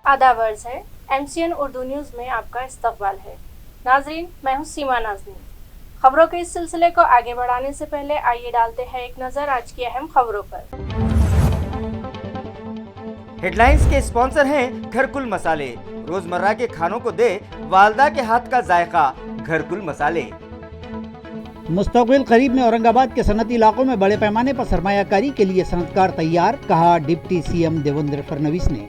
आदाब अर्ज़ है। MCN उर्दू न्यूज़ में आपका इस्तकबाल है। नाज़रीन, मैं हूँ सीमा नाज़नीन। खबरों के इस सिलसिले को आगे बढ़ाने से पहले आइए डालते हैं एक नज़र आज की अहम खबरों पर। हेडलाइंस के स्पॉन्सर हैं घरकुल मसाले। रोजमर्रा के खानों को दे वालदा के हाथ का जायका, घरकुल मसाले। मुस्तकबिल करीब में औरंगाबाद के सनती इलाकों में बड़े पैमाने पर सरमायाकारी के लिए सनतकार तैयार, कहा डिप्टी सीएम देवेंद्र फडणवीस ने।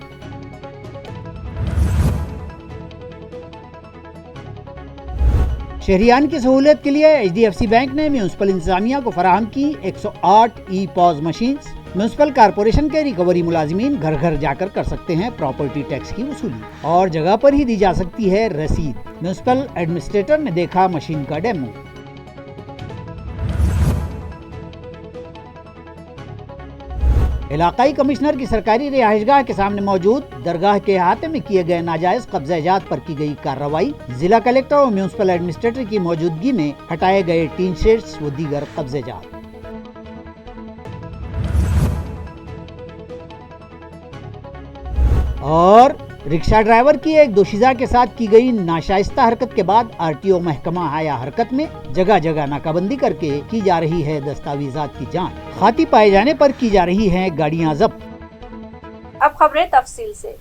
शहरियान की सहूलियत के लिए HDFC बैंक ने म्यूनसिपल इंतजामिया को फराहम की 108 ई-पॉज मशीन्स। म्यूनसिपल कारपोरेशन के रिकवरी मुलाजिमीन घर घर जाकर कर सकते हैं प्रॉपर्टी टैक्स की वसूली और जगह पर ही दी जा सकती है रसीद। म्यूनसिपल एडमिनिस्ट्रेटर ने देखा मशीन का डेमो। इलाकाई कमिश्नर की सरकारी रिहाइशगाह के सामने मौजूद दरगाह के अहाते में किए गए नाजायज कब्जाजात पर की गई कार्रवाई। जिला कलेक्टर और म्यूनसिपल एडमिनिस्ट्रेटर की मौजूदगी में हटाए गए टीन शेड्स व दीगर कब्जाजात। और रिक्शा ड्राइवर की एक दोशीज़ा के साथ की गई नाशाइस्ता हरकत के बाद RTO महकमा आया हरकत में। जगह जगह नाकाबंदी करके की जा रही है दस्तावेजात की जांच। खाती पाए जाने पर की जा रही हैं गाड़ियां जब्त। अब खबरें तफसील से।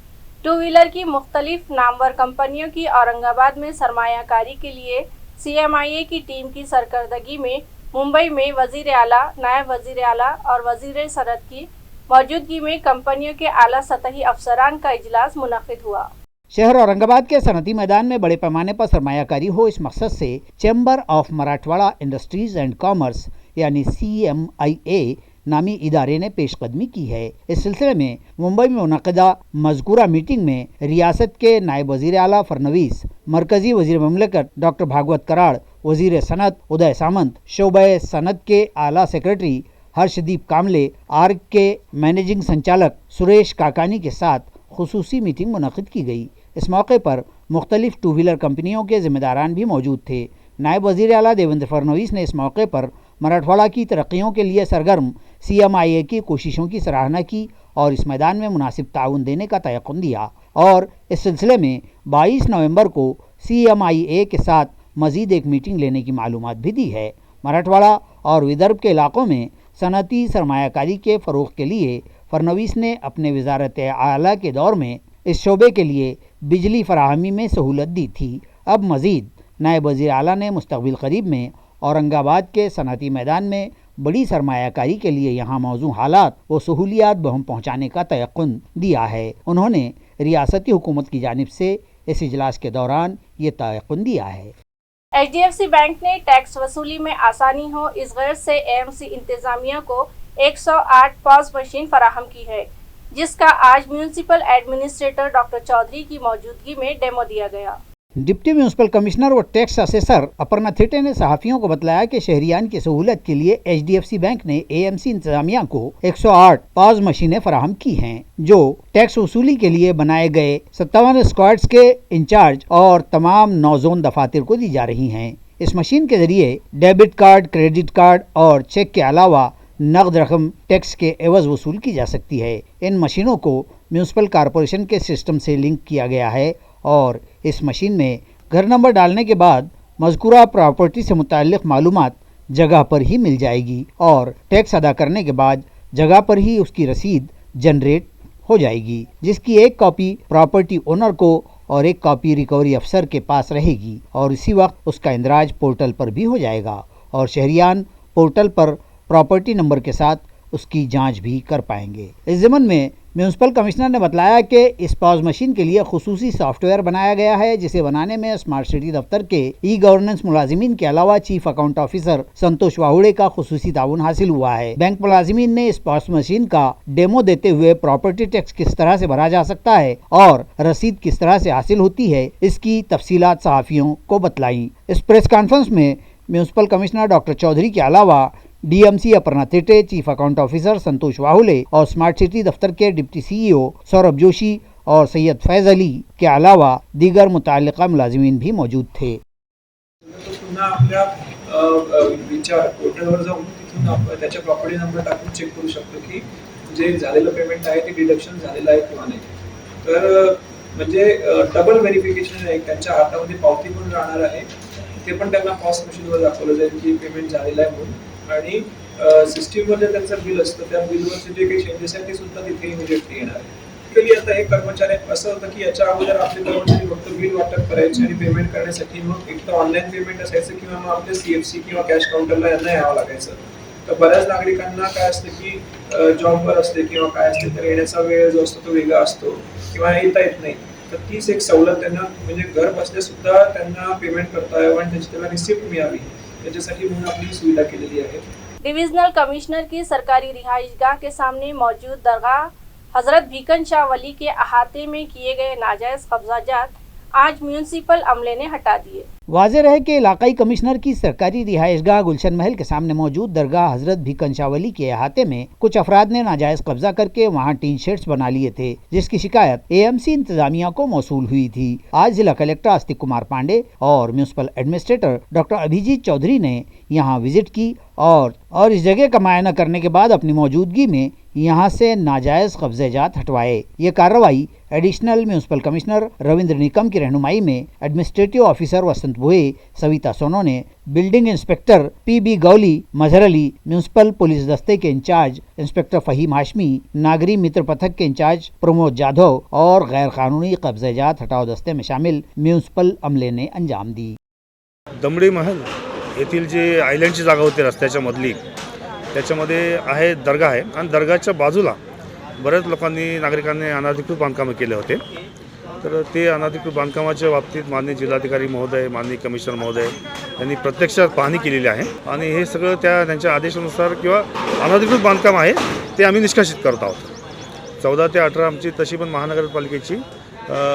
टू व्हीलर की मुख्तलिफ नामवर कंपनियों की औरंगाबाद में सरमायाकारी के लिए CMIA की टीम की सरकर्दगी में मुंबई में वजीर आला, नायब वजीर आला और वजीर सनत की मौजूदगी में कंपनियों के आला सतही अफसरान का इजलास मुनक्किद हुआ। शहर औरंगाबाद के सनती मैदान में बड़े पैमाने पर सरमायाकारी हो, इस मकसद से chamber of Marathwada industries and commerce यानी CMIA नामी इदारे ने पेशकदमी की है। इस सिलसिले में मुंबई में मुनक़दा मज़कूरा मीटिंग में रियासत के नायब वज़ीर आला फडणवीस, मरकजी वज़ीर ममलकत डॉक्टर भागवत कराड़, वज़ीर सनत उदय सामंत, शोबे सनत के आला सेक्रेटरी हर्षदीप कामले, ARC के मैनेजिंग संचालक सुरेश काकानी के साथ खुसूसी मीटिंग मुनक़िद की गई। इस मौके पर मुख्तलिफ टू व्हीलर कंपनियों के ज़िम्मेदारान भी मौजूद थे। नायब वज़ीर आला देवेंद्र फडणवीस ने इस मौके पर मराठवाड़ा की तरक्कियों के लिए सरगर्म CMIA की कोशिशों की सराहना की और इस मैदान में मुनासिब ताउन देने का तयक़ुन दिया। और इस सिलसिले में 22 नवंबर को CMIA के साथ मज़ीद एक मीटिंग लेने की मालूमात भी दी है। मराठवाड़ा और विदर्भ के इलाकों में सनती सरमायाकारी के फ़रोग़ के लिए फडणवीस ने अपने वज़ारत आला के दौर में इस शोबे के लिए बिजली फराहमी में सहूलत दी थी। अब मज़ीद नायब वज़ीर आला ने मुस्तक़बिल करीब में औरंगाबाद के सनती मैदान में बड़ी सरमायाकारी के लिए यहाँ मौजूद हालात व सहूलियात बहम पहुँचाने का तयक़ुन दिया है। उन्होंने रियासती हुकूमत की जानिब से इस इजलास के दौरान ये तयक़ुन दिया है। HDFC बैंक ने टैक्स वसूली में आसानी हो इस गर्ज से AMC इंतजामिया को 108 पॉज मशीन फराहम की है, जिसका आज म्यूनसिपल एडमिनिस्ट्रेटर डॉक्टर चौधरी की मौजूदगी में डेमो दिया गया। डिप्टी म्यूनसिपल कमिश्नर व टैक्स असेसर अपर्णा थिटे ने सहाफ़ियों को बताया कि शहरियान की सहूलत के लिए HDFC बैंक ने AMC इंतजामिया को 108 पॉज मशीनें फराहम की हैं, जो टैक्स वसूली के लिए बनाए गए 57 स्क्वाड्स के इंचार्ज और तमाम 9 जोन दफातर को दी जा रही हैं। इस मशीन के जरिए डेबिट कार्ड, क्रेडिट कार्ड और चेक के अलावा नकद रकम टैक्स के एवज वसूल की जा सकती है। इन मशीनों को म्यूनसिपल कारपोरेशन के सिस्टम से लिंक किया गया है और इस मशीन में घर नंबर डालने के बाद मज़कूरा प्रॉपर्टी से मुताल्लिक़ मालूमात जगह पर ही मिल जाएगी और टैक्स अदा करने के बाद जगह पर ही उसकी रसीद जनरेट हो जाएगी, जिसकी एक कॉपी प्रॉपर्टी ओनर को और एक कॉपी रिकवरी अफसर के पास रहेगी और इसी वक्त उसका इंदराज पोर्टल पर भी हो जाएगा और शहरियान पोर्टल पर प्रॉपर्टी नंबर के साथ उसकी जांच भी कर पाएंगे। इस ज़मन में म्यूनसिपल कमिश्नर ने बताया कि इस पॉज मशीन के लिए खुसूसी सॉफ्टवेयर बनाया गया है, जिसे बनाने में स्मार्ट सिटी दफ्तर के ई-गवर्नेंस मुलाजिमीन के अलावा चीफ अकाउंट ऑफिसर संतोष वाहुड़े का खुसूसी ताउन हासिल हुआ है। बैंक मुलाजिमीन ने इस पॉज मशीन का डेमो देते हुए प्रॉपर्टी टैक्स किस तरह से भरा जा सकता है और रसीद किस तरह से हासिल होती है, इसकी तफसीलात सहाफ़ियों को बतलाई। इस प्रेस कॉन्फ्रेंस में म्यूनसिपल कमिश्नर डॉक्टर चौधरी के अलावा DMC Aparna Thite, chief account officer Santosh Wahule और स्मार्ट सिटी दफ्तर के डिप्टी CEO सौरभ जोशी और सैयद फैज़ अली के अलावा दीगर मुताल्लिक़ा मुलाजिमीन भी मौजूद थे। विचार पोर्टलवर जाऊन तिथून त्याच्या प्रॉपर्टी नंबर टाकून चेक करू शकतो की जे झालेलं पेमेंट आहे ते डिडक्शन झालेलं आहे किंवा नाही। तर म्हणजे डबल व्हेरिफिकेशन आहे, त्यांच्या हातामध्ये पावती पण राहणार आहे, ते पण त्यांना पॉस मशीनवर दाखवलं जाईल की पेमेंट झालेलं आहे म्हणून. आणि सिस्टीमवर जे त्यांचं बिल असतं त्या बिलवरचे जे काही चेंजेस आहेत ते सुद्धा तिथे इमिडिएटली येणार आहे. आता हे कर्मचारी असं होतं की याच्या अगोदर आपले कर्मचारी फक्त बिल वाटप करायचे आणि पेमेंट करण्यासाठी मग एक तर ऑनलाईन पेमेंट असायचं किंवा मग आपल्या CFC किंवा कॅश काउंटरला यांना यावं लागायचं. तर बऱ्याच नागरिकांना काय असतं की जॉबवर असते किंवा काय असते तर येण्याचा वेळ जो असतो तो वेगळा असतो किंवा येता येत नाही. तर तीच एक सवलत त्यांना म्हणजे घर बसल्या सुद्धा त्यांना पेमेंट करता यावं आणि त्याची त्याला रिसिप्ट मिळावी त्याच्यासाठी म्हणून आपली सुविधा केलेली आहे. डिविजनल कमिश्नर की सरकारी रिहाइशगाह के सामने मौजूद दरगाह हजरत भीकन शाह वली के अहाते में किए गए नाजायज कब्जाजात आज म्यूनिसिपल अमले ने हटा दिए। वाज़ेह है कि इलाकाई कमिश्नर की सरकारी रिहाइशगाह गुलशन महल के सामने मौजूद दरगाह हजरत भीकन शाह वली के अहाते में कुछ अफराद ने नाजायज कब्जा करके वहां टीन शेड्स बना लिए थे, जिसकी शिकायत AMC इंतजामिया को मौसूल हुई थी। आज जिला कलेक्टर आस्तिक कुमार पांडे और municipal administrator doctor Abhijit Chaudhary ने यहाँ विजिट की और इस जगह का मुआयना करने के बाद अपनी मौजूदगी में यहाँ से नाजायज कब्जेजात हटवाए। ये कार्रवाई additional municipal commissioner Ravindra Nikam की रहनुमाई में administrative officer Vasant Bhoye, Savita Sonone, building inspector PB Gauli, Mazhar Ali, municipal police दस्ते के इंचार्ज इंस्पेक्टर फहीम हाशमी, नागरी मित्र पथक के इंचार्ज प्रमोद जाधव और गैर कानूनी कब्जेजात हटाओ दस्ते में शामिल म्यूनिसिपल अमले ने अंजाम दी। दमडी महल येथील जे आयलँडची जागा होती रस्त्याच्या मधली त्याच्यामध्ये आहे दर्गा आहे आणि दर्गाच्या बाजूला बऱ्याच लोकांनी नागरिकांनी अनधिकृत बांधकामं केले होते। तर ते अनधिकृत बांधकामाच्या बाबतीत माननीय जिल्हाधिकारी महोदय, माननीय कमिशनर महोदय यांनी प्रत्यक्षात पाहणी केलेली आहे आणि हे सगळं त्यांच्या आदेशानुसार किंवा अनधिकृत बांधकाम आहे ते आम्ही निष्कासित करत आहोत। 14 ते 18 आमची तशी पण महानगरपालिकेची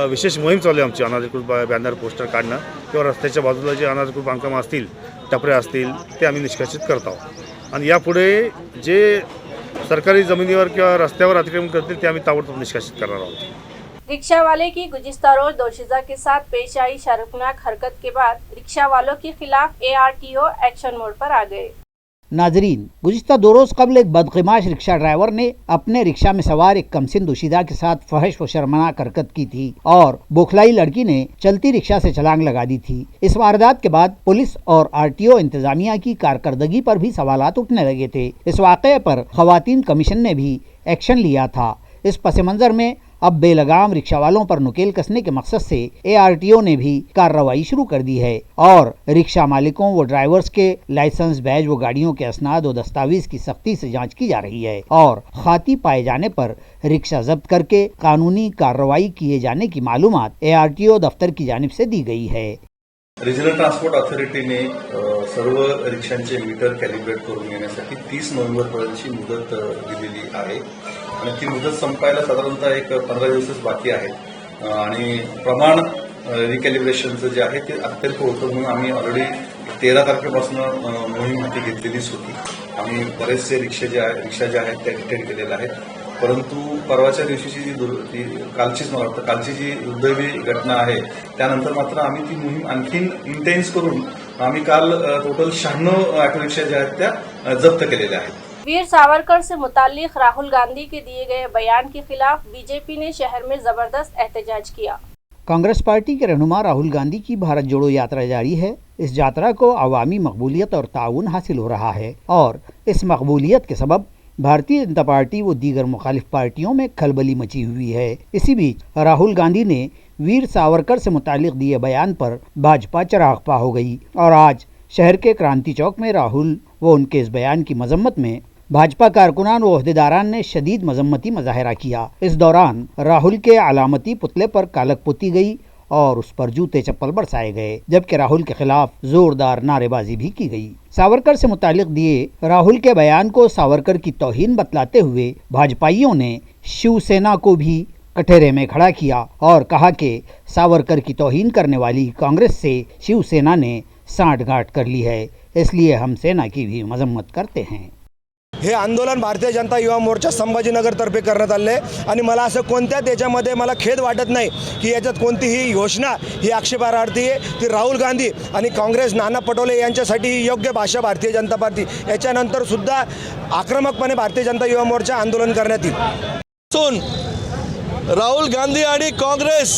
विशेष मोहीम चालू आहे आमची अनधिकृत बॅनर पोस्टर काढणं किंवा रस्त्याच्या बाजूला जे अनधिकृत बांधकामं असतील, टपऱ्या असतील ते आम्ही निष्कासित करत आहोत आणि यापुढे जे सरकारी जमिनीवर किंवा रस्त्यावर अतिक्रमण करतील ते आम्ही ताबडतोब निष्कासित करणार आहोत। रिक्शा वाले की गुज़िश्ता रोज दोशीज़ा के साथ पेश आई शर्मनाक हरकत के बाद रिक्शा वालों के खिलाफ ARTO एक्शन मोड पर आ गए। नाजरीन, गुज़िश्ता 2 रोज़ कबल एक बदकिमाश रिक्शा ड्राइवर ने अपने रिक्शा में सवार एक कमसिन दोशीदा के साथ फहश व शर्मनाक हरकत की थी और बोखलाई लड़की ने चलती रिक्शा से छलांग लगा दी थी। इस वारदात के बाद पुलिस और RTO इंतजामिया की कारकर्दगी पर भी सवालात उठने लगे थे। इस वाक़े पर खवातीन कमीशन ने भी एक्शन लिया था। इस पस मंज़र में अब बेलगाम रिक्शा वालों पर नुकेल कसने के मकसद से ARTO ने भी कार्रवाई शुरू कर दी है और रिक्शा मालिकों व ड्राइवर्स के लाइसेंस, बैज व गाड़ियों के असनाद व दस्तावेज की सख्ती से जांच की जा रही है और खाती पाए जाने पर रिक्शा जब्त करके कानूनी कार्रवाई किए जाने की मालूमात ARTO दफ्तर की जानिब से दी गई है। रिजनल ट्रान्सपोर्ट अथॉरिटीने सर्व रिक्षांचे मीटर कॅलिब्रेट करून घेण्यासाठी 30 नोव्हेंबरपर्यंतची मुदत दिलेली आहे आणि ती मुदत संपायला साधारणतः एक 15 दिवसच बाकी आहे आणि प्रमाण रिकॅलिब्रेशनचं जे आहे ते अत्यल्प होतं म्हणून आम्ही ऑलरेडी 13 तारखेपासून मोहीम हाती घेतलेलीच होती। आम्ही बरेचसे रिक्षा ज्या आहेत त्या डिटेक्ट केलेल्या आहेत, परंतु परवाच्या दिवशीची कालची जी दुर्दैवी घटना आहे त्यानंतर मात्र आम्ही ती मोहीम आणखीन इंटेन्स करून आम्ही काल टोटल 96 ऑटो रिक्षा ज्या आहेत त्या जप्त केलेल्या आहेत। वीर सावरकर से मुताल्लिक राहुल गांधी के दिए गए बयान के खिलाफ बीजेपी ने शहर में जबरदस्त एहतजाज किया। कांग्रेस पार्टी के रहनुमा राहुल गांधी की भारत जोड़ो यात्रा जारी है। इस यात्रा को अवामी मकबूलियत और ताउन हासिल हो रहा है और इस मकबूलियत के सबब भारतीय जनता पार्टी व दीगर मुखालिफ पार्टियों में खलबली मची हुई है। इसी बीच राहुल गांधी ने वीर सावरकर से मुतालिक दिए बयान पर भाजपा चरागपा हो गई और आज शहर के क्रांति चौक में राहुल व उनके इस बयान की मजम्मत में भाजपा कारकुनान व ओहदेदारान ने शदीद मजम्मती मुजाहरा किया। इस दौरान राहुल के अलामती पुतले पर कालक पोती गई और उस पर जूते चप्पल बरसाए गए, जबकि राहुल के खिलाफ जोरदार नारेबाजी भी की गई। सावरकर से मुतालिक दिए राहुल के बयान को सावरकर की तौहीन बतलाते हुए भाजपाइयों ने शिवसेना को भी कटहरे में खड़ा किया और कहा कि सावरकर की तौहीन करने वाली कांग्रेस से शिवसेना ने सांठगांठ कर ली है, इसलिए हम सेना की भी मजम्मत करते हैं। हे आंदोलन भारतीय जनता युवा मोर्चा संभाजीनगर तर्फे करण्यात आले आहे आणि मला असं कोणत्याच याच्यामध्ये मला खेद वाटत नाही की याच्यात कोणतीही घोषणा ही आक्षेपार्हती आहे। ती राहुल गांधी आणि काँग्रेस नाना पटोले यांच्यासाठी ही योग्य भाषा भारतीय जनता पार्टी याच्यानंतर सुद्धा आक्रमकपणे भारतीय जनता युवा मोर्चा आंदोलन करण्यात येईल। राहुल गांधी आणि काँग्रेस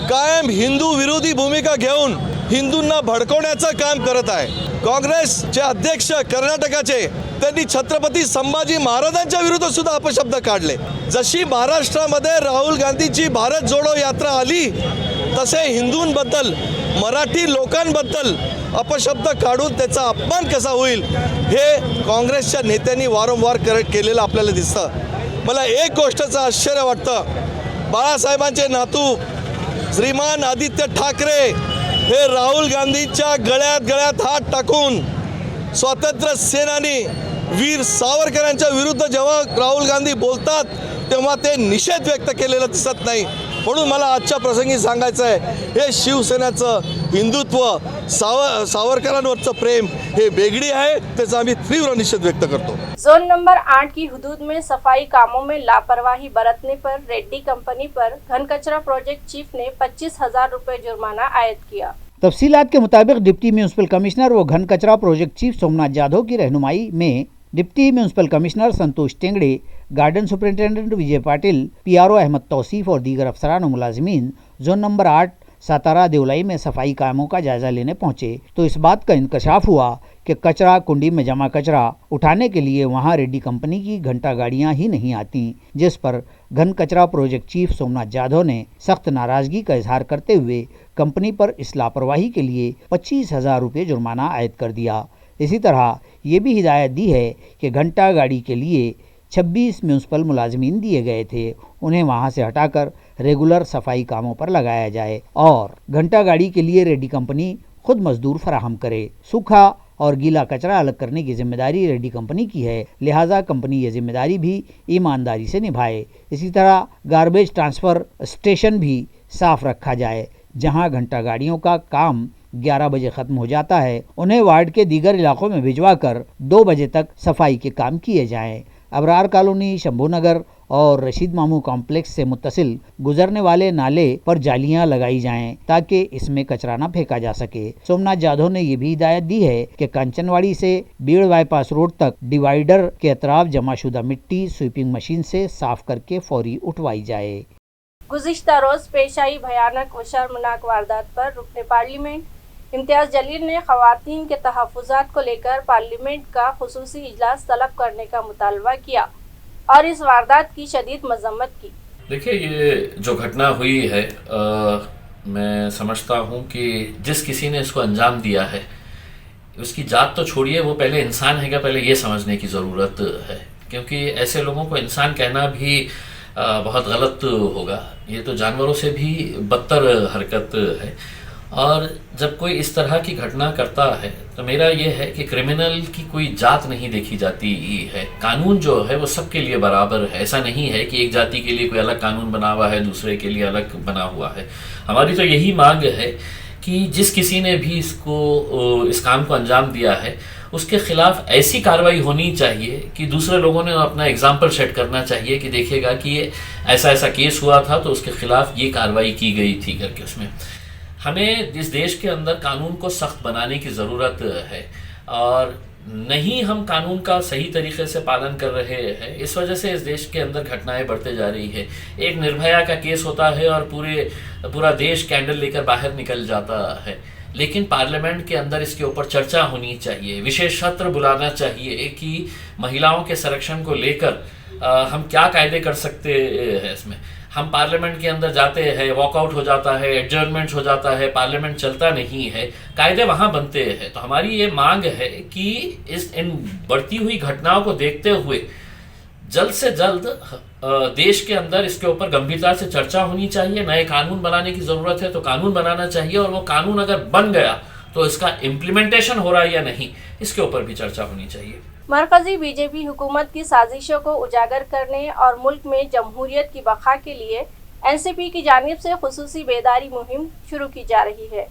कायम हिंदू विरोधी भूमिका घेऊन हिंदूंना भडकवण्याचं काम करत आहे. काँग्रेसचे अध्यक्ष कर्नाटकाचे त्यांनी छत्रपती संभाजी महाराजांच्या विरुद्ध सुद्धा अपशब्द काढले. जशी महाराष्ट्रामध्ये राहुल गांधीची भारत जोडो यात्रा आली तसे हिंदूंबद्दल मराठी लोकांबद्दल अपशब्द काढून त्याचा अपमान कसा होईल हे काँग्रेसच्या नेत्यांनी वारंवार केलेलं आपल्याला दिसतं. मला एक गोष्टचं आश्चर्य वाटतं, बाळासाहेबांचे नातू श्रीमान आदित्य ठाकरे हे राहुल गांधींच्या गळ्यात हात टाकून स्वातंत्र्य सेनानी वीर सावरकरांच्या विरुद्ध जेव्हा राहुल गांधी बोलतात तेव्हा ते निषेध व्यक्त केलेलं दिसत नाही. म्हणून मला आजच्या प्रसंगी सांगायचं आहे, हे शिवसेनेचं हिंदुत्व सावरकरांवरचं प्रेम हे वेगळी आहे, त्याचा आम्ही तीव्र निषेध व्यक्त करतो. जोन नंबर 8 की हुदूद में सफाई कामों में लापरवाही बरतने पर रेड्डी कंपनी पर घन कचरा प्रोजेक्ट चीफ ने 25,000 रुपए जुर्माना आयद किया. तफसीलात के मुताबिक डिप्टी म्यूनसिपल कमिश्नर व घन कचरा प्रोजेक्ट चीफ सोमनाथ जाधव की रहनुमाई में डिप्टी म्यूनसिपल कमिश्नर संतोष टेंगड़े, गार्डन सुपरिटेंडेंट विजय पाटिल, PRO अहमद तौसीफ और दीगर अफसरान और मुलाजिमीन जोन नंबर 8 सातारा देवलाई में सफाई कामों का जायजा लेने पहुंचे तो इस बात का इंकशाफ हुआ कि कचरा कुंडी में जमा कचरा उठाने के लिए वहां रेड्डी कंपनी की घंटा गाड़ियां ही नहीं आती, जिस पर घन कचरा प्रोजेक्ट चीफ सोमनाथ जाधव ने सख्त नाराजगी का इजहार करते हुए कंपनी पर इस लापरवाही के लिए 25,000 रुपये जुर्माना आयद कर दिया. इसी तरह ये भी हिदायत दी है कि घंटा गाड़ी के लिए 26 म्यूनसिपल मुलाजिमीन दिए गए थे, उन्हें वहां से हटाकर रेगुलर सफाई कामों पर लगाया जाए और घंटा गाड़ी के लिए रेड्डी कंपनी खुद मजदूर फराहम करे. सूखा और गीला कचरा अलग करने की जिम्मेदारी रेड्डी कंपनी की है, लिहाजा कंपनी ये जिम्मेदारी भी ईमानदारी से निभाए. इसी तरह गार्बेज ट्रांसफ़र स्टेशन भी साफ रखा जाए. जहां घंटा गाड़ियों का काम 11 बजे ख़त्म हो जाता है, उन्हें वार्ड के दीगर इलाकों में भिजवा कर 2 बजे तक सफाई के काम किए जाएं. अबरार कॉलोनी, शंभू नगर और रशीद मामू कॉम्प्लेक्स से मुत्तसिल गुजरने वाले नाले पर जालियां लगाई जाएं ताकि इसमें कचरा न फेंका जा सके. सोमनाथ जाधव ने यह भी हिदायत दी है कि कंचनवाड़ी से बीड़ बाईपास रोड तक डिवाइडर के अतराफ जमाशुदा मिट्टी स्वीपिंग मशीन से साफ करके फौरी उठवाई जाए. गुज़िश्ता रोज पेश आई भयानक व शर्मनाक वारदात पर रुकने पार्लियामेंट इम्तियाज़ जलील ने ख़वातीन के तहफ़्फ़ुज़ात को लेकर पार्लियामेंट का खुसूसी इजलास तलब करने का मुतालबा किया और इस वारदात की शदीद मज़म्मत की. देखिए, ये जो घटना हुई है मैं समझता हूँ कि जिस किसी ने इसको अंजाम दिया है उसकी जात तो छोड़िए, वो पहले इंसान है क्या, पहले ये समझने की ज़रूरत है, क्योंकि ऐसे लोगों को इंसान कहना भी बहुत गलत होगा. ये तो जानवरों से भी बदतर हरकत है. और जब कोई इस तरह की घटना करता है तो मेरा ये है कि क्रिमिनल की कोई जात नहीं देखी जाती है. कानून जो है वो सबके लिए बराबर है. ऐसा नहीं है कि एक जाति के लिए कोई अलग कानून बना हुआ है, दूसरे के लिए अलग बना हुआ है. हमारी तो यही मांग है कि जिस किसी ने भी इस काम को अंजाम दिया है उसके खिलाफ ऐसी कार्रवाई होनी चाहिए कि दूसरे लोगों ने अपना एग्जाम्पल सेट करना चाहिए कि देखिएगा कि ये ऐसा केस हुआ था तो उसके खिलाफ ये कार्रवाई की गई थी करके. उसमें हमें इस देश के अंदर कानून को सख्त बनाने की ज़रूरत है और नहीं हम कानून का सही तरीके से पालन कर रहे हैं. इस वजह से इस देश के अंदर घटनाएं बढ़ते जा रही है. एक निर्भया का केस होता है और पूरा देश कैंडल लेकर बाहर निकल जाता है, लेकिन पार्लियामेंट के अंदर इसके ऊपर चर्चा होनी चाहिए, विशेष सत्र बुलाना चाहिए कि महिलाओं के संरक्षण को लेकर हम क्या कायदे कर सकते हैं. इसमें हम पार्लियामेंट के अंदर जाते हैं, वॉकआउट हो जाता है, एडजर्नमेंट हो जाता है, पार्लियामेंट चलता नहीं है, कायदे वहाँ बनते हैं. तो हमारी ये मांग है कि इन बढ़ती हुई घटनाओं को देखते हुए जल्द से जल्द देश के अंदर इसके ऊपर गंभीरता से चर्चा होनी चाहिए. नए कानून बनाने की ज़रूरत है तो कानून बनाना चाहिए और वो कानून अगर बन गया तो इसका इम्प्लीमेंटेशन हो रहा है या नहीं, इसके ऊपर भी चर्चा होनी चाहिए. मरकजी बीजेपी हुकूमत की साजिशों को उजागर करने और मुल्क में जमहूरियत की बका के लिए एनसीपी की जानिब से खुसूसी बेदारी मुहिम शुरू की जा रही है,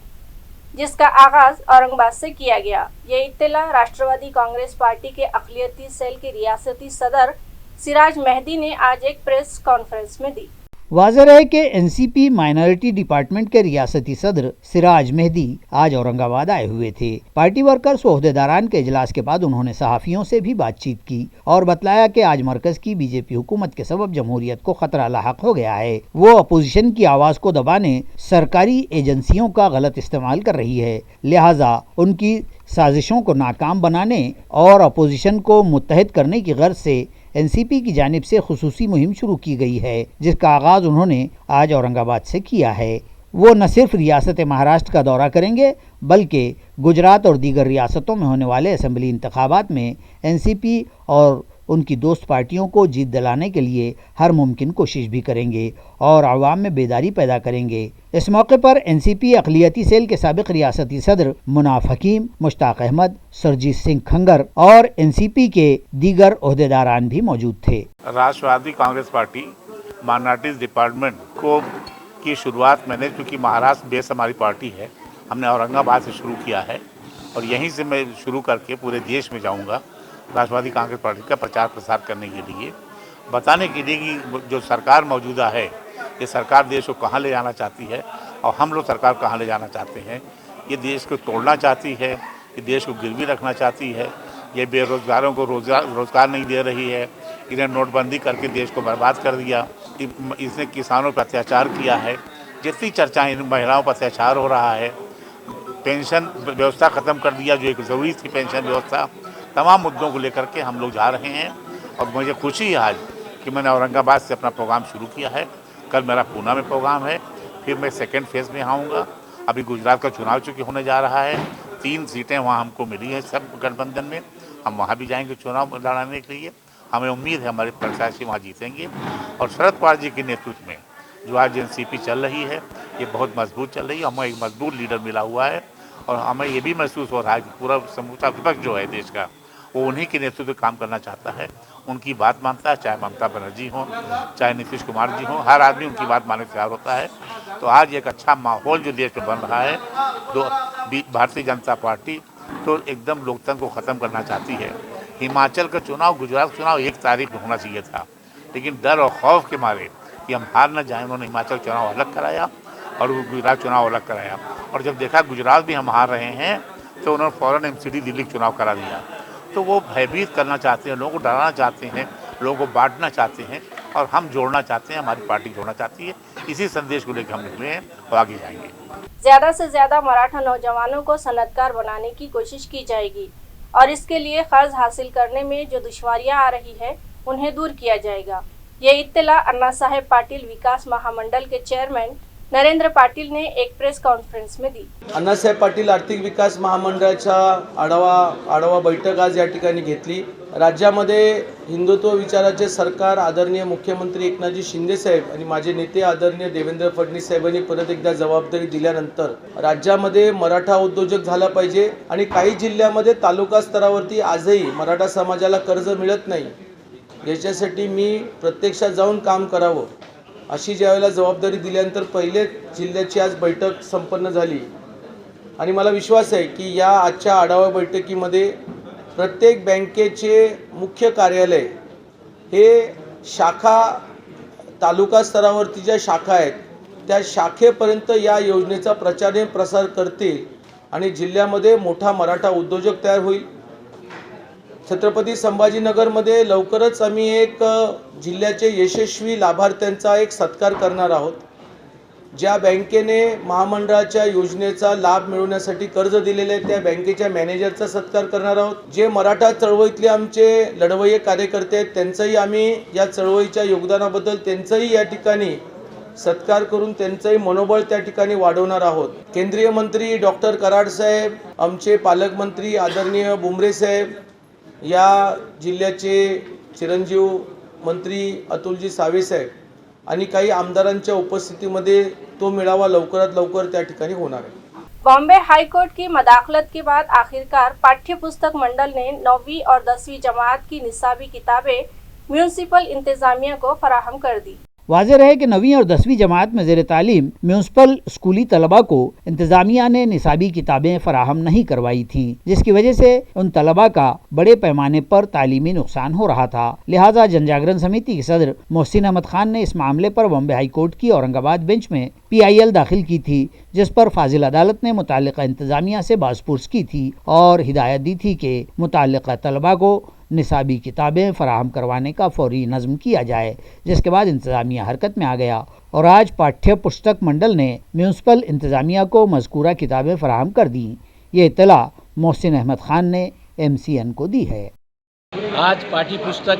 जिसका आगाज औरंगाबाद से किया गया. ये इत्तला राष्ट्रवादी कांग्रेस पार्टी के अक़लियती सेल के रियासती सदर सिराज मेहदी ने आज एक प्रेस कॉन्फ्रेंस में दी. वाज़ेह रहे कि एनसीपी माइनॉरिटी डिपार्टमेंट के रियासती सदर सिराज मेहदी आज औरंगाबाद आए हुए थे। पार्टी वर्कर्स व ओहदेदारान के इजलास के बाद उन्होंने सहाफ़ियों से भी बातचीत की और बतलाया कि आज मरकज़ की बीजेपी हुकूमत के सबब जमहूरियत को खतरा लाहक हो गया है। वो अपोजिशन की आवाज़ को दबाने सरकारी एजेंसियों का गलत इस्तेमाल कर रही है, लिहाजा उनकी साजिशों को नाकाम बनाने और अपोजिशन को मुत्तहद करने की गर्ज से एनसीपी की जानिब से खुसूसी मुहिम शुरू की गई है, जिसका आगाज़ उन्होंने आज औरंगाबाद से किया है। वो न सिर्फ रियासत महाराष्ट्र का दौरा करेंगे बल्कि गुजरात और दीगर रियासतों में होने वाले असम्बली इंतखाबात में एनसीपी और उनकी दोस्त पार्टियों को जीत दिलाने के लिए हर मुमकिन कोशिश भी करेंगे और आवाम में बेदारी पैदा करेंगे। इस मौके पर एनसीपी अक़लियती सेल के साबिक़ रियासती सदर मुनाफ हकीम, मुश्ताक अहमद, सरजीत सिंह खंगर और एनसीपी के दीगर ओहदेदारान भी मौजूद थे। राष्ट्रवादी कांग्रेस पार्टी माइनॉरिटीज़ डिपार्टमेंट को की शुरुआत मैंने, क्योंकि महाराष्ट्र बेस हमारी पार्टी है, हमने औरंगाबाद से शुरू किया है और यहीं से मैं शुरू करके पूरे देश में जाऊंगा राष्ट्रवादी कांग्रेस पार्टी का प्रचार प्रसार करने के लिए, बताने के लिए कि जो सरकार मौजूदा है ये सरकार देश को कहाँ ले जाना चाहती है और हम लोग सरकार कहाँ ले जाना चाहते हैं। ये देश को तोड़ना चाहती है, ये देश को गिरवी रखना चाहती है, ये बेरोज़गारों को रोज़गार नहीं दे रही है, इन्हें नोटबंदी करके देश को बर्बाद कर दिया, इसने किसानों पर अत्याचार किया है, जितनी चर्चाएँ इन महिलाओं पर अत्याचार हो रहा है, पेंशन व्यवस्था ख़त्म कर दिया जो एक ज़रूरी थी पेंशन व्यवस्था, तमाम मुद्दों को लेकर के हम लोग जा रहे हैं। और मुझे खुशी है आज कि मैंने औरंगाबाद से अपना प्रोग्राम शुरू किया है। कल मेरा पूना में प्रोग्राम है, फिर मैं सेकेंड फेज़ में आऊँगा। अभी गुजरात का चुनाव चूँकि होने जा रहा है, 3 सीटें वहाँ हमको मिली हैं सब गठबंधन में, हम वहाँ भी जाएंगे चुनाव लड़ाने के लिए। हमें उम्मीद है हमारे प्रत्याशी वहाँ जीतेंगे और शरद पवार जी के नेतृत्व में जो आज एनसीपी चल रही है ये बहुत मजबूत चल रही है। हमें एक मजबूत लीडर मिला हुआ है और हमें ये भी महसूस हो रहा है कि पूरा समूचा विपक्ष जो है देश का वो उन्हीं के नेतृत्व में काम करना चाहता है, उनकी बात मानता है, चाहे ममता बनर्जी हो चाहे नीतीश कुमार जी हो, हर आदमी उनकी बात मानने तैयार होता है। तो आज एक अच्छा माहौल जो देश में बन रहा है, भारतीय जनता पार्टी तो एकदम लोकतंत्र को ख़त्म करना चाहती है। हिमाचल का चुनाव, गुजरात का चुनाव 1 तारीख में होना चाहिए था, लेकिन डर और खौफ के मारे कि हम हार न जाएं उन्होंने हिमाचल चुनाव अलग कराया और गुजरात चुनाव अलग कराया। और जब देखा गुजरात भी हम हार रहे हैं तो उन्होंने फ़ौरन एमसीडी दिल्ली चुनाव करा दिया। तो वो भयभीत करना चाहते हैं, लोगों को डराना चाहते हैं, लोगों को बांटना चाहते हैं और हम जोड़ना चाहते हैं, हमारी पार्टी जोड़ना चाहती है। इसी संदेश को लेकर हम निकले हैं और आगे जाएंगे। ज़्यादा से ज़्यादा मराठा नौजवानों को सनअतकार बनाने की कोशिश की जाएगी और इसके लिए कर्ज हासिल करने में जो दुश्वारियां आ रही है उन्हें दूर किया जाएगा। ये इत्तला अन्ना साहेब पाटिल विकास महामंडल के चेयरमैन नरेंद्र पाटील ने एक प्रेस कॉन्फरन्स में दी। अण्णासाहेब पाटील आर्थिक विकास महामंडळाच्या आढावा बैठक आज या ठिकाणी घेतली। राज्यामध्ये हिंदुत्व विचाराचे सरकार आदरणीय मुख्यमंत्री एकनाथजी शिंदे साहेब आणि माझे नेते आदरणीय देवेंद्र फडणवीस साहेबांनी परत एकदा जबाबदारी दिल्यानंतर राज्यामध्ये मराठा उद्योजक झाला पाहिजे आणि काही जिल्ह्यामध्ये तालुका स्तरावरती आजही मराठा समाजाला कर्ज मिळत नाही, याच्यासाठी मी प्रत्यक्षात जाऊन काम करावं अशी ज्यावेळेला जबाबदारी दिल्यानंतर पहिले जिल्ह्याची आज बैठक संपन्न झाली आणि मला विश्वास आहे की या आजच्या आढावा बैठकीमध्ये प्रत्येक बँकेचे मुख्य कार्यालय हे शाखा तालुका स्तरावरती ज्या शाखा आहेत त्या शाखेपर्यंत या योजनेचा प्रचार प्रसार करतील आणि जिल्ह्यामध्ये मोठा मराठा उद्योजक तयार होईल। छत्रपती संभाजीनगरमध्ये लवकरच आम्ही एक जिल्ह्याचे यशस्वी लाभार्थ्यांचा एक सत्कार करणार आहोत। ज्या बँकेने महामंडळाच्या योजनेचा लाभ मिळवण्यासाठी कर्ज दिलेले आहे त्या बँकेच्या मॅनेजरचा सत्कार करणार आहोत। जे मराठा चळवळीतले आमचे लढवय्ये कार्यकर्ते आहेत त्यांचाही आम्ही या चळवळीच्या योगदानाबद्दल त्यांचाही या ठिकाणी सत्कार करून त्यांचंही मनोबळ त्या ठिकाणी वाढवणार आहोत। केंद्रीय मंत्री डॉक्टर कराड साहेब, आमचे पालकमंत्री आदरणीय बुमरे साहेब, या जिल्ह्याचे चिरंजीव मंत्री अतुलजी सावे साहेब आणि काही आमदारांच्या उपस्थितीमध्ये तो मेळावा लवकरात लवकर त्या ठिकाणी होणार आहे। बॉम्बे हाई कोर्ट की मदाखलत के बाद आखिरकार पाठ्य पुस्तक मंडल ने 9वीं और 10वीं जमात की निसाबी किताबें म्यूनिसिपल इंतजामिया को फराहम कर दी। वाज़ेह रहे कि 9वीं और 10वीं जमात में ज़ेर तालीम म्यूनसिपल स्कूली तलबा को इंतज़ामिया ने निसाबी किताबें फराहम नहीं करवाई थीं, जिसकी वजह से उन तलबा का बड़े पैमाने पर तालीमी नुकसान हो रहा था। लिहाजा जन जागरण समिति के सदर मोहसिन अहमद खान ने इस मामले पर बॉम्बे हाई कोर्ट की औरंगाबाद बेंच में PIL दाखिल की थी, जिस पर फाजिल अदालत ने मुताल्लिका इंतज़ामिया से बाज़पुर्स की थी और हिदायत दी थी कि मुताल्लिका तलबा को निसाबी किताबें फराहम करवाने का फौरी नज़्म किया जाए, जिसके बाद इंतज़ामिया हरकत में आ गया और आज पाठ्य पुस्तक मंडल ने म्यूनसिपल इंतज़ामिया को मज़कूरा किताबें फराहम कर दी। ये इत्तला मोहसिन अहमद खान ने MCN को दी है। आज पाठ्य पुस्तक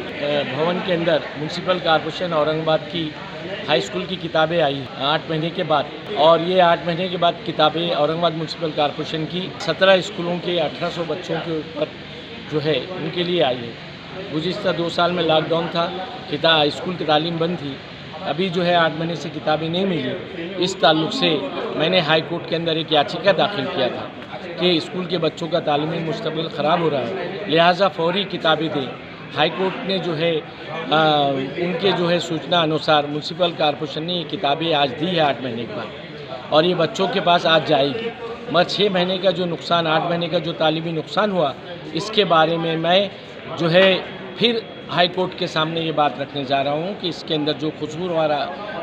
भवन के अंदर म्यूनसिपल कॉर्पोरेशन औरंगाबाद की हाई स्कूल की किताबें आई 8 महीने के बाद, और ये 8 महीने के बाद किताबें औरंगाबाद म्यूनसिपल कॉर्पोरेशन की 17 स्कूलों के 1800 बच्चों के ऊपर जो है उनके लिए आई है। गुज़िश्ता 2 साल में लॉकडाउन था, स्कूल की तालीम बंद थी, अभी जो है 8 महीने से किताबें नहीं मिली। इस ताल्लुक़ से मैंने हाई कोर्ट के अंदर एक याचिका दाखिल किया था कि स्कूल के बच्चों का तालीमी मुस्तक़बिल ख़राब हो रहा है, लिहाजा फौरी किताबें दें। हाई कोर्ट ने जो है उनके जो है सूचना अनुसार म्यूनसिपल कॉर्पोरेशन ने ये किताबें आज दी है 8 महीने के बाद, और ये बच्चों के पास आज जाएगी। मगर 6 महीने का जो नुकसान, 8 महीने का जो तालीमी नुकसान हुआ, इसके बारे में मैं जो है फिर हाई कोर्ट के सामने ये बात रखने जा रहा हूँ कि इसके अंदर जो कसूरवार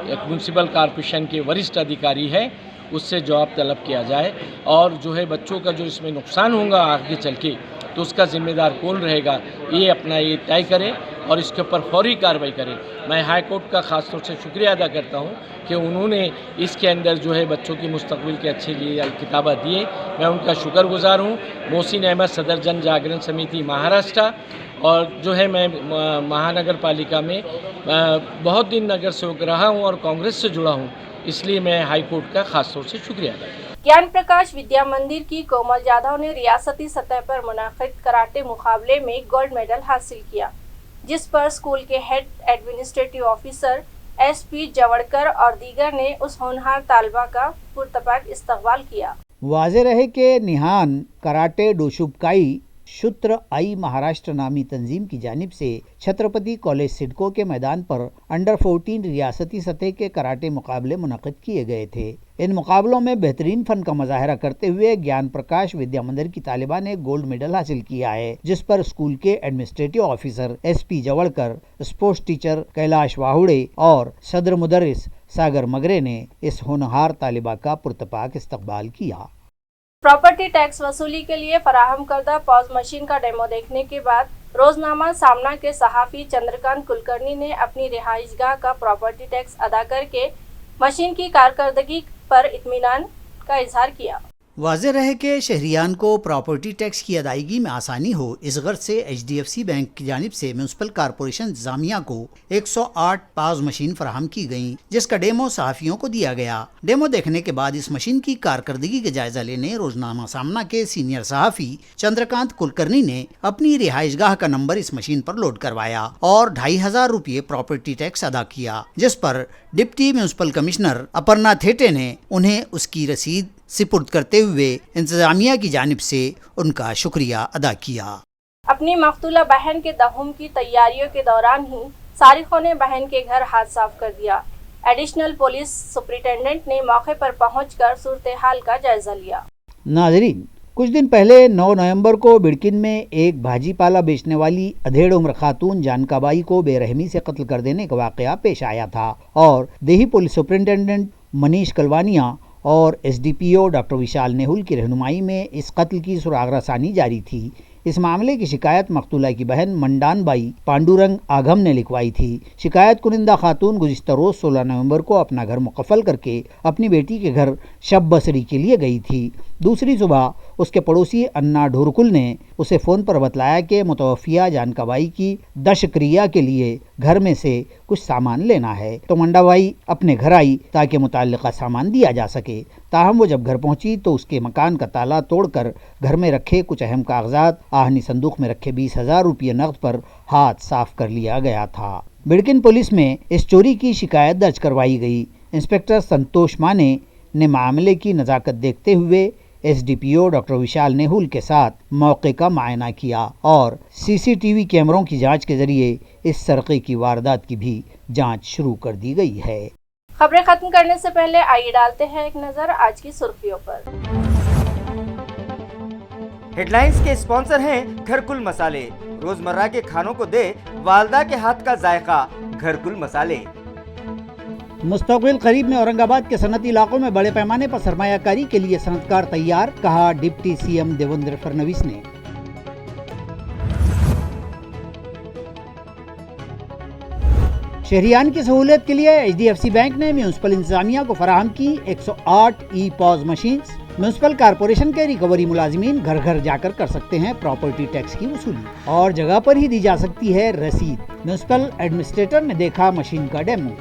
म्यूनसिपल कॉर्पोरेशन के वरिष्ठ अधिकारी है उससे जवाब तलब किया जाए, और जो है बच्चों का जो इसमें नुकसान होगा आगे चल के तो उसका ज़िम्मेदार कौन रहेगा ये अपना ये तय करें और इसके ऊपर फौरी कार्रवाई करें। मैं हाई कोर्ट का ख़ास तौर से शुक्रिया अदा करता हूँ कि उन्होंने इसके अंदर जो है बच्चों की मुस्तक़बिल के अच्छे लिए किताबें दिए, मैं उनका शुक्रगुज़ार हूँ। मोहसिन अहमद सदर जन जागरण समिति महाराष्ट्र, और जो है मैं महानगर पालिका में बहुत दिन नगर सेवक रहा हूँ और कांग्रेस से जुड़ा हूँ, इसलिए मैं हाई कोर्ट का ख़ास तौर से शुक्रिया अदा करता हूँ। ज्ञान प्रकाश विद्या मंदिर की कोमल जाधव ने रियासती सतह पर मुनाकिद कराटे मुकाबले में गोल्ड मेडल हासिल किया, जिस पर स्कूल के हेड एडमिनिस्ट्रेटिव ऑफिसर SP जवड़कर और दीगर ने उस होनहार तालबा का पुरतपाक इस्तकबाल किया। वाज़ेह रहे कि निहान कराटे डोशुबकाई शुत्र आई महाराष्ट्र नामी तंजीम की जानिब से छत्रपति कॉलेज सिडको के मैदान पर अंडर 14 रियासती सतह के कराटे मुकाबले मुनक़िद किए गए थे। इन मुकाबलों में बेहतरीन फन का मुजाहरा करते हुए ज्ञान प्रकाश विद्या मंदिर की तालिबा ने गोल्ड मेडल हासिल किया है, जिस पर स्कूल के administrative officer SP Jawadkar, sports teacher Kailash Wahude और सदर मुदर्रिस सागर मगरे ने इस होनहार तालिबा का पुरतपाक इस्तकबाल किया। प्रॉपर्टी टैक्स वसूली के लिए फराहम करदा पॉज मशीन का डेमो देखने के बाद रोजनामा सामना के सहाफ़ी चंद्रकांत कुलकर्णी ने अपनी रिहाइशगाह का प्रॉपर्टी टैक्स अदा करके मशीन की कारकर्दगी पर इत्मीनान का इजहार किया। वाज़ेह रहे कि शहरियान को प्रॉपर्टी टैक्स की अदायगी में आसानी हो, इस गर्ज से HDFC बैंक की जानिब से म्यूनसिपल कॉर्पोरेशन इंतज़ामिया को 108 पाज मशीन फराहम की गई, जिसका डेमो सहाफ़ियों को दिया गया। डेमो देखने के बाद इस मशीन की कारकर्दगी का जायजा लेने रोजनामा सामना के सीनियर सहाफ़ी चंद्रकांत कुलकर्णी ने अपनी रिहाइशगाह का नंबर इस मशीन पर लोड करवाया और 2500 रुपये प्रॉपर्टी टैक्स अदा किया, जिस पर deputy municipal commissioner Aparna Thete ने उन्हें उसकी रसीद सिपुर्द करते हुए इंतजामिया की जानिब से उनका शुक्रिया अदा किया। अपनी मकतूला बहन के दहुम की तैयारियों के दौरान ही सारिकों ने बहन के घर हाथ साफ कर दिया। एडिशनल पुलिस सुपरिटेंडेंट ने मौके पर पहुंचकर सूरत हाल का जायजा लिया। नाजरीन, कुछ दिन पहले 9 नवंबर को बिड़किन में एक भाजीपाला बेचने वाली अधेड़ उम्र खातून जानकाबाई को बेरहमी से कत्ल कर देने का वाकया पेश आया था और देही पुलिस सुपरिटेंडेंट मनीष कलवानिया और SDPO डॉक्टर विशाल नेहुल की रहनुमाई में इस कत्ल की सुरागरसानी जारी थी। इस मामले की शिकायत मकतूला की बहन मंडान बाई पांडुरंग आगम ने लिखवाई थी। शिकायत कुनिंदा खातून गुज़िश्ता रोज़ 16 नवंबर को अपना घर मुकफ़ल करके अपनी बेटी के घर शब बसरी के लिए गई थी। दूसरी सुबह उसके पड़ोसी अन्ना ढोरकुल ने उसे फ़ोन पर बतलाया कि मुतवफ़िया जानकाबाई की दशक्रिया के लिए घर में से कुछ सामान लेना है, तो मंडाबाई अपने घर आई ताकि मुताल्लिक़ा सामान दिया जा सके। ताहम वो जब घर पहुंची तो उसके मकान का ताला तोड़कर घर में रखे कुछ अहम कागजात, आहनी संदूक में रखे 20,000 रुपये नकद पर हाथ साफ कर लिया गया था। बिड़किन पुलिस में इस चोरी की शिकायत दर्ज करवाई गई। इंस्पेक्टर संतोष माने ने मामले की नज़ाकत देखते हुए SDPO डॉक्टर विशाल नेहुल के साथ मौके का मुआयना किया और CCTV कैमरों की जांच के जरिए इस सरक़े की वारदात की भी जांच शुरू कर दी गई है। खबरें खत्म करने से पहले आइए डालते हैं एक नजर आज की सुर्खियों पर। हेडलाइंस के स्पॉन्सर हैं घरकुल मसाले, रोजमर्रा के खानों को दे वालदा के हाथ का जायका, घरकुल मसाले। मुस्तकबिल करीब में औरंगाबाद के सनती इलाकों में बड़े पैमाने पर सरमायाकारी के लिए सनतकार तैयार, कहा डिप्टी सीएम देवेंद्र फडणवीस ने। शहरियान की सहूलियत के लिए एचडीएफसी बैंक ने म्यूनिसिपल इंतजामिया को फराहम की 108 ई पॉज मशीन्स। म्यूनिसिपल कारपोरेशन के रिकवरी मुलाजिमीन घर घर जाकर कर सकते हैं प्रॉपर्टी टैक्स की वसूली और जगह पर ही दी जा सकती है रसीद। म्यूनिसिपल एडमिनिस्ट्रेटर ने देखा मशीन का डेमो।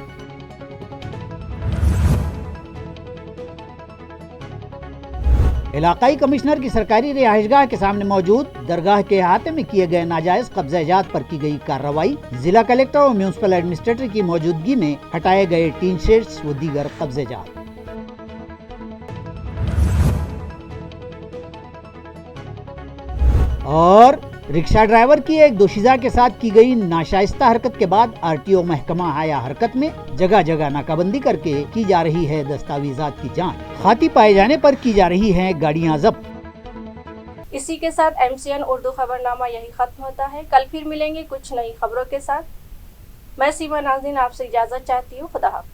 इलाकाई कमिश्नर की सरकारी रिहाइशगाह के सामने मौजूद दरगाह के अहाते में किए गए नाजायज कब्जाजात पर की गई कार्रवाई। जिला कलेक्टर और म्यूनिसिपल एडमिनिस्ट्रेटर की मौजूदगी में हटाए गए टीन शेड्स व दीगर कब्जाजात। और रिक्शा ड्राइवर की एक दोशीजा के साथ की गई नाशाइस्ता हरकत के बाद आरटीओ महकमा आया हरकत में। जगह जगह नाकाबंदी करके की जा रही है दस्तावेजात की जांच। खाती पाए जाने पर की जा रही हैं गाड़ियां जब्त। इसी के साथ एमसीएन उर्दू खबरनामा यही खत्म होता है। कल फिर मिलेंगे कुछ नई खबरों के साथ। मैं सीमा नाज़रीन आपसे इजाजत चाहती हूँ। खुदा हाफ़िज़।